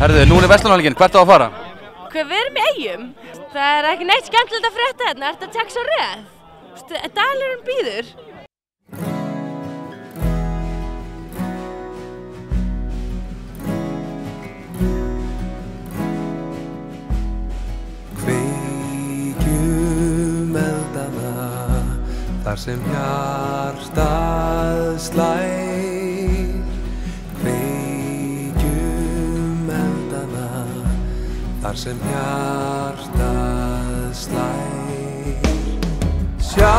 Herðu, nú Verslunarhelgin, hvert á að fara? Við erum í Eyjum. Það ekki neitt skemmtilegt að frétta hérna. Ertu að taka svo röð? Dalurinn býður. Kveikjum eldana þar sem hjartað slær. Kveikjum eldana þar sem hjartað slær. Sjá